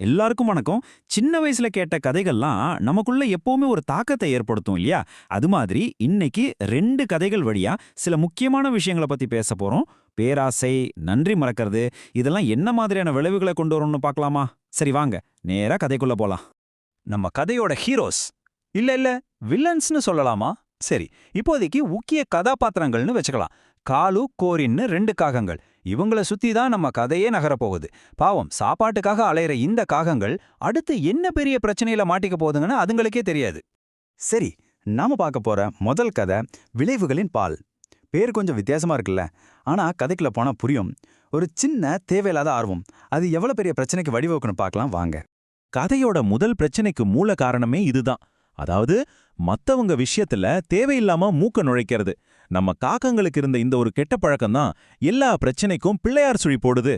எல்லாருக்கும் வணக்கம். சின்ன வயசுல கேட்ட கதைகள்லாம் நமக்குள்ள எப்பவுமே ஒரு தாக்கத்தை ஏற்படுத்தும் இல்லையா? அது மாதிரி இன்னைக்கு 2 கதைகள் வழியா சில முக்கியமான விஷயங்கள பத்தி பேச போறோம். பேராசை, நன்றி மறக்கிறது, இதெல்லாம் என்ன மாதிரியான விளைவுகளை கொண்டு வரும்னு பார்க்கலாமா? சரி வாங்க, நேரா கதைக்குள்ள போலாம். நம்ம கதையோட ஹீரோஸ் இல்ல வில்லன்ஸ்னு சொல்லலாமா? சரி, இப்போதைக்கு முக்கிய கதாபாத்திரங்கள்னு வச்சுக்கலாம். காலு, கோரின்னு 2 காகங்கள். இவங்கள சுத்தி தான் நம்ம கதையே நகரப்போகுது. பாவம், சாப்பாட்டுக்காக அலையிற இந்த காகங்கள் அடுத்து என்ன பெரிய பிரச்சனையில மாட்டிக்க போகுதுங்கன்னு அதுங்களுக்கே தெரியாது. சரி, நாம பார்க்க போற முதல் கதை விளைவுகளின் பால். பேர் கொஞ்சம் வித்தியாசமா இருக்குல்ல, ஆனா கதைக்குள்ள போனா புரியும். ஒரு சின்ன தேவையில்லாத ஆர்வம் அது எவ்வளவு பெரிய பிரச்சனைக்கு வழிவகுக்குன்னு பார்க்கலாம் வாங்க. கதையோட முதல் பிரச்சனைக்கு மூல காரணமே இதுதான். அதாவது மத்தவங்க விஷயத்துல தேவையில்லாம மூக்க நுழைக்கிறது. நம்ம காகங்களுக்கு இருந்த இந்த ஒரு கெட்ட பழக்கம்தான் எல்லா பிரச்சனைக்கும் பிள்ளையார் சுழி போடுது.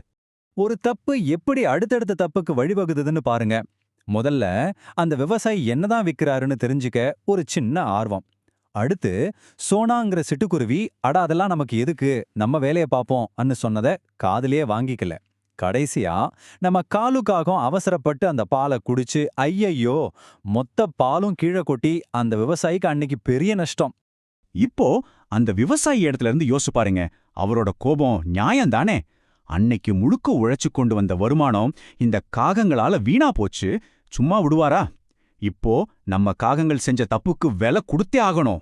ஒரு தப்பு எப்படி அடுத்தடுத்த தப்புக்கு வழிவகுதுன்னு பாருங்க. முதல்ல அந்த விவசாயி என்னதான் விக்கிறாருன்னு தெரிஞ்சுக்க ஒரு சின்ன ஆர்வம். அடுத்து சோனாங்கிற சிட்டுக்குருவி அதெல்லாம் நமக்கு எதுக்கு, நம்ம வேலையை பார்ப்போம் அன்னு சொன்னதை காதுலயே வாங்கிக்கல. கடைசியா நம்ம காலுக்காகவும் அவசரப்பட்டு அந்த பாலை குடிச்சு ஐயையோ மொத்த பாலும் கீழே கொட்டி அந்த விவசாயிக்கு அன்னைக்கு பெரிய நஷ்டம். இப்போ அந்த விவசாயி இடத்துல இருந்து யோசிச்சு பாருங்க. அவரோட கோபம் நியாயம்தானே? அன்னைக்கு முழுக்க உழைச்சு கொண்டு வந்த வருமானம் இந்த காகங்களால வீணா போச்சு. சும்மா விடுவாரா? இப்போ நம்ம காகங்கள் செஞ்ச தப்புக்கு விலை கொடுத்தே ஆகணும்.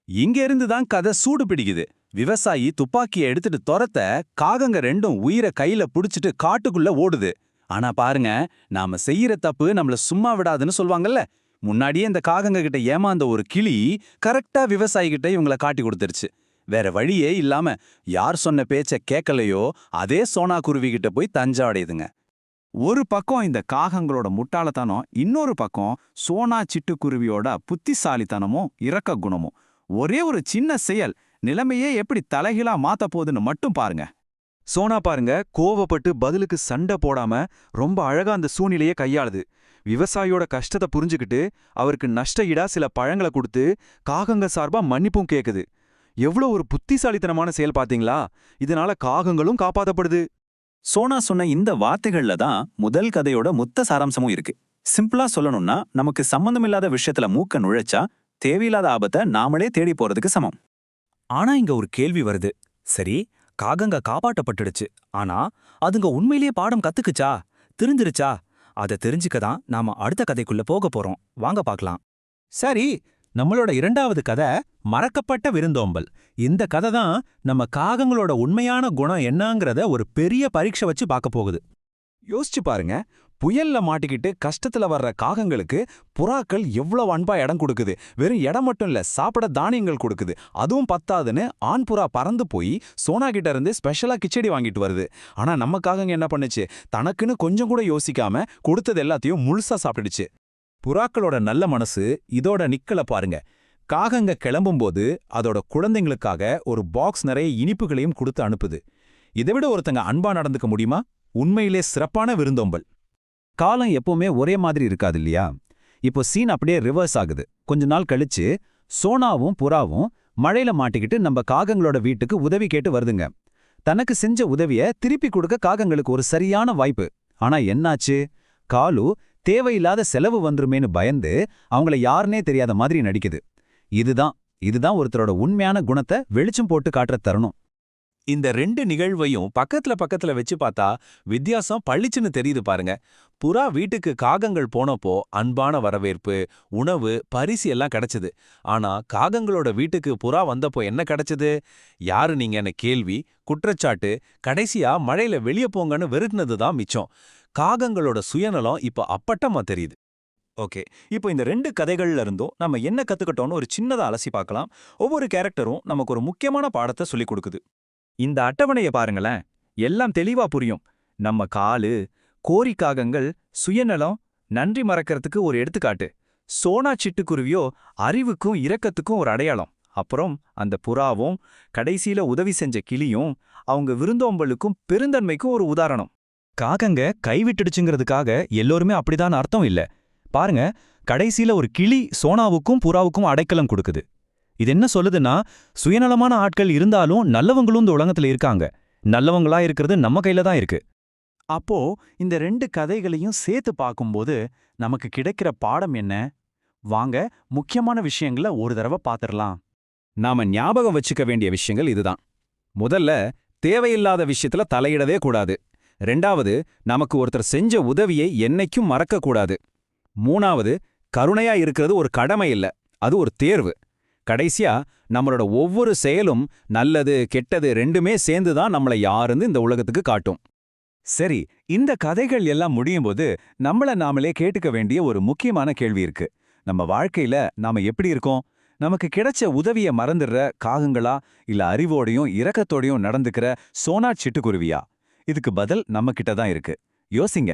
இங்க இருந்து தான் கதை சூடு பிடிக்குது. விவசாயி துப்பாக்கியை எடுத்துட்டு துரத்த காகங்க 2ம் உயிரை கையில புடிச்சிட்டு காட்டுக்குள்ள ஓடுது. ஆனா பாருங்க, நாம செய்யற தப்பு நம்மள சும்மா விடாதுன்னு சொல்வாங்கல்ல. முன்னாடியே இந்த காகங்க கிட்ட ஏமாந்த ஒரு கிளி கரெக்டா விவசாயி கிட்ட இவங்கள காட்டி கொடுத்துருச்சு. வேற வழியே இல்லாம யார் சொன்ன பேச்ச கேட்கலையோ அதே சோனா குருவி கிட்ட போய் தஞ்சாவடையுதுங்க. ஒரு பக்கம் இந்த காகங்களோட முட்டாளத்தனம், இன்னொரு பக்கம் சோனா சிட்டுக்குருவியோட புத்திசாலித்தனமும் இரக்க குணமும். ஒரே ஒரு சின்ன செயல் நிலைமையே எப்படி தலைகீழா மாத்த போகுதுன்னு மட்டும் பாருங்க. சோனா பாருங்க, கோவப்பட்டு பதிலுக்கு சண்டை போடாம ரொம்ப அழகா அந்த சூழ்நிலையை கையாளுது. விவசாயியோட கஷ்டத்தை புரிஞ்சுக்கிட்டு அவருக்கு நஷ்ட ஈடா சில பழங்களை கொடுத்து காகங்க சார்பா மன்னிப்பும் கேக்குது. எவ்வளோ ஒரு புத்திசாலித்தனமான செயல் பாத்தீங்களா? இதனால காகங்களும் காப்பாத்தப்படுது. சோனா சொன்ன இந்த வார்த்தைகள்ல தான் முதல் கதையோட மொத்த சாராம்சமும் இருக்கு. சிம்பிளா சொல்லணும்னா, நமக்கு சம்பந்தமில்லாத விஷயத்துல மூக்க நுழைச்சா தேவையில்லாத ஆபத்தை நாமளே தேடி போறதுக்கு சமம். ஆனா இங்க ஒரு கேள்வி வருது. சரி, காகங்க காப்பாற்றப்பட்டுடுச்சு. ஆனா அதுங்க உண்மையிலேயே பாடம் கத்துக்குச்சா, தெரிஞ்சிருச்சா? அதை தெரிஞ்சுக்க தான் நாம அடுத்த கதைக்குள்ள போக போறோம். வாங்க பார்க்கலாம். சரி, நம்மளோட 2வது கதை மறக்கப்பட்ட விருந்தோம்பல். இந்த கதை தான் நம்ம காகங்களோட உண்மையான குணம் என்னங்கறத ஒரு பெரிய பரீட்சை வச்சு பார்க்க போகுது. யோசிச்சு பாருங்க, புயல்ல மாட்டிக்கிட்டு கஷ்டத்துல வர்ற காகங்களுக்கு புறாக்கள் எவ்வளவு அன்பா இடம் கொடுக்குது. வெறும் இடம் மட்டும் இல்ல, சாப்பிட தானியங்கள் கொடுக்குது. அதுவும் பத்தாதுன்னு ஆண் புறா பறந்து போய் சோனா கிட்ட இருந்து ஸ்பெஷலா கிச்சடி வாங்கிட்டு வருது. ஆனா நம்ம காகங்க என்ன பண்ணுச்சு? தனக்குன்னு கொஞ்சம் கூட யோசிக்காம கொடுத்தது எல்லாத்தையும் முழுசா சாப்பிட்டுடுச்சு. புறாக்களோட நல்ல மனசு இதோட நிக்கல பாருங்க. காகங்க கிளம்பும்போது அதோட குழந்தைங்களுக்காக ஒரு பாக்ஸ் நிறைய இனிப்புகளையும் கொடுத்து அனுப்புது. இதை விட ஒருத்தங்க அன்பா நடந்துக்க முடியுமா? உண்மையிலே சிறப்பான விருந்தோம்பல். காலம் எப்பவுமே ஒரே மாதிரி இருக்காது இல்லையா? இப்போ சீன் அப்படியே ரிவர்ஸ் ஆகுது. கொஞ்ச நாள் கழிச்சு சோனாவும் புறாவும் மழையில மாட்டிக்கிட்டு நம்ம காகங்களோட வீட்டுக்கு உதவி கேட்டு வருதுங்க. தனக்கு செஞ்ச உதவிய திருப்பி கொடுக்க காகங்களுக்கு ஒரு சரியான வாய்ப்பு. ஆனா என்னாச்சு? காலு தேவையில்லாத செலவு வந்துருமேன்னு பயந்து அவங்கள யாருனே தெரியாத மாதிரி நடிக்குது. இதுதான் ஒருத்தரோட உண்மையான குணத்தை வெளிச்சம் போட்டு காட்டுற தருணம். இந்த 2 நிகழ்வையும் பக்கத்துல வச்சு பார்த்தா வித்தியாசம் பளிச்சுன்னு தெரியுது பாருங்க. புறா வீட்டுக்கு காகங்கள் போனப்போ அன்பான வரவேற்பு, உணவு, பரிசு எல்லாம் கிடைச்சது. ஆனா காகங்களோட வீட்டுக்கு புறா வந்தப்போ என்ன கிடைச்சது? யாரு நீங்க என்ன கேள்வி, குற்றச்சாட்டு, கடைசியா மழையில வெளிய போங்கன்னு வெறுக்குனது தான் மிச்சம். காகங்களோட சுயநலம் இப்ப அப்பட்டமா தெரியுது. ஓகே, இப்போ இந்த 2 கதைகள்ல இருந்தும் நம்ம என்ன கத்துக்கிட்டோம்னு ஒரு சின்னதா அலசி பார்க்கலாம். ஒவ்வொரு கேரக்டரும் நமக்கு ஒரு முக்கியமான பாடத்தை சொல்லிக் கொடுக்குது. இந்த அட்டவணையை பாருங்களேன், எல்லாம் தெளிவா புரியும். நம்ம காலு, கோரிக்காகங்கள் சுயநலம், நன்றி மறக்கிறதுக்கு ஒரு எடுத்துக்காட்டு. சோனா சிட்டுக்குருவியோ அறிவுக்கும் இரக்கத்துக்கும் ஒரு அடையாளம். அப்புறம் அந்த புறாவும் கடைசியில உதவி செஞ்ச கிளியும் அவங்க விருந்தோம்பலுக்கும் பெருந்தன்மைக்கும் ஒரு உதாரணம். காகங்க கைவிட்டுடுச்சுங்கிறதுக்காக எல்லோருமே அப்படிதான் அர்த்தம் இல்ல. பாருங்க, கடைசியில ஒரு கிளி சோனாவுக்கும் புறாவுக்கும் அடைக்கலம் கொடுக்குது. இது என்ன சொல்லுதுன்னா, சுயநலமான ஆட்கள் இருந்தாலும் நல்லவங்களும் இந்த உலகத்துல இருக்காங்க. நல்லவங்களா இருக்கிறது நம்ம கையில தான் இருக்கு. அப்போ இந்த ரெண்டு கதைகளையும் சேர்த்து பார்க்கும்போது நமக்கு கிடைக்கிற பாடம் என்ன? வாங்க முக்கியமான விஷயங்களை ஒரு தடவை பார்த்துடலாம். நாம ஞாபகம் வச்சுக்க வேண்டிய விஷயங்கள் இதுதான். முதல்ல, தேவையில்லாத விஷயத்துல தலையிடவே கூடாது. ரெண்டாவது, நமக்கு ஒருத்தர் செஞ்ச உதவியை என்னைக்கும் மறக்க கூடாது. மூணாவது, கருணையா இருக்கிறது ஒரு கடமை இல்ல, அது ஒரு தேர்வு. கடைசியா, நம்மளோட ஒவ்வொரு செயலும் நல்லது கெட்டது ரெண்டுமே சேர்ந்து தான் நம்மளை யாருன்னு இந்த உலகத்துக்கு காட்டும். சரி, இந்த கதைகள் எல்லாம் முடியும்போது நம்மள நாமளே கேட்டுக்க வேண்டிய ஒரு முக்கியமான கேள்வி இருக்கு. நம்ம வாழ்க்கையில நாம எப்படி இருக்கோம்? நமக்கு கிடைச்ச உதவிய மறந்துடுற காகங்களா, இல்ல அறிவோடையும் இரக்கத்தோடையும் நடந்துக்கிற சோனா சிட்டுக்குருவியா? இதுக்கு பதில் நம்ம கிட்ட தான் இருக்கு. யோசிங்க.